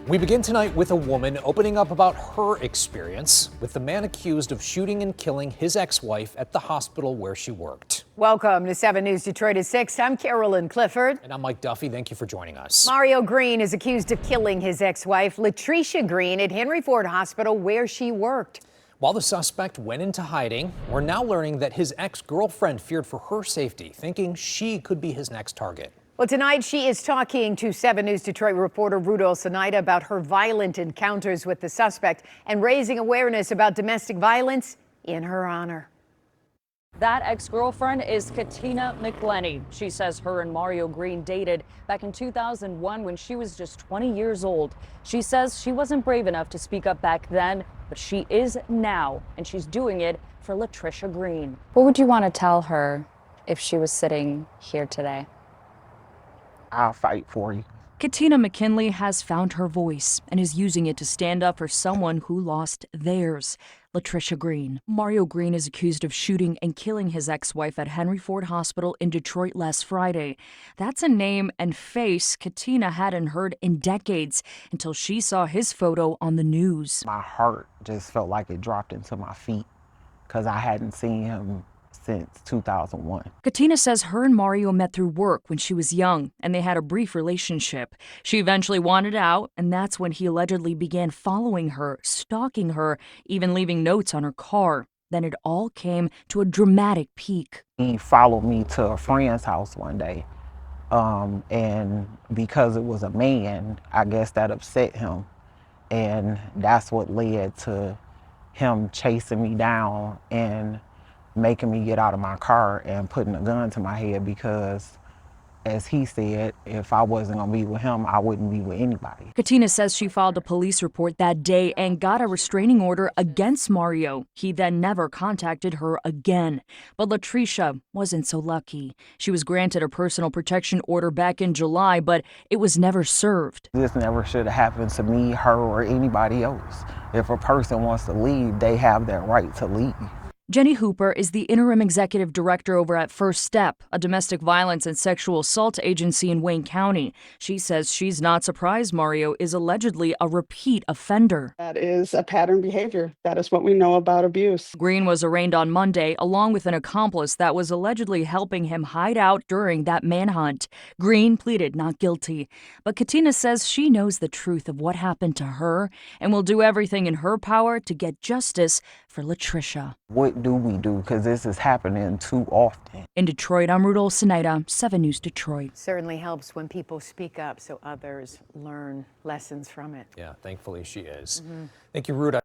We begin tonight with a woman opening up about her experience with the man accused of shooting and killing his ex-wife at the hospital where she worked. Welcome to 7 News Detroit at 6. I'm Carolyn Clifford. And I'm Mike Duffy. Thank you for joining us. Mario Green is accused of killing his ex-wife, Latricia Green, at Henry Ford Hospital where she worked. While the suspect went into hiding, we're now learning that his ex-girlfriend feared for her safety, thinking she could be his next target. Well, tonight she is talking to 7 News Detroit reporter Rudolph Sinaida about her violent encounters with the suspect and raising awareness about domestic violence in her honor. That ex-girlfriend is KaTina McCleney. She says her and Mario Green dated back in 2001 when she was just 20 years old. She says she wasn't brave enough to speak up back then, but she is now, and she's doing it for Latricia Green. What would you want to tell her if she was sitting here today? I'll fight for you. KaTina McCleney has found her voice and is using it to stand up for someone who lost theirs. Latricia Green. Mario Green is accused of shooting and killing his ex-wife at Henry Ford Hospital in Detroit last Friday. That's a name and face KaTina hadn't heard in decades until she saw his photo on the news. My heart just felt like it dropped into my feet because I hadn't seen him since 2001. KaTina says her and Mario met through work when she was young, and they had a brief relationship. She eventually wanted out, and that's when he allegedly began following her, stalking her, even leaving notes on her car. Then it all came to a dramatic peak. He followed me to a friend's house one day, and because it was a man, I guess that upset him, and that's what led to him chasing me down and making me get out of my car and putting a gun to my head because, as he said, if I wasn't gonna be with him, I wouldn't be with anybody. KaTina says she filed a police report that day and got a restraining order against Mario. He then never contacted her again. But Latricia wasn't so lucky. She was granted a personal protection order back in July, but it was never served. This never should have happened to me, her, or anybody else. If a person wants to leave, they have that right to leave. Jenny Hooper is the interim executive director over at First Step, a domestic violence and sexual assault agency in Wayne County. She says she's not surprised Mario is allegedly a repeat offender. That is a pattern behavior. That is what we know about abuse. Green was arraigned on Monday, along with an accomplice that was allegedly helping him hide out during that manhunt. Green pleaded not guilty, but KaTina says she knows the truth of what happened to her and will do everything in her power to get justice for Latricia. What do we do? Because this is happening too often. In Detroit, I'm Rudolph Sinaida, 7 News Detroit. Certainly helps when people speak up so others learn lessons from it. Yeah, thankfully she is. Thank you, Ruda.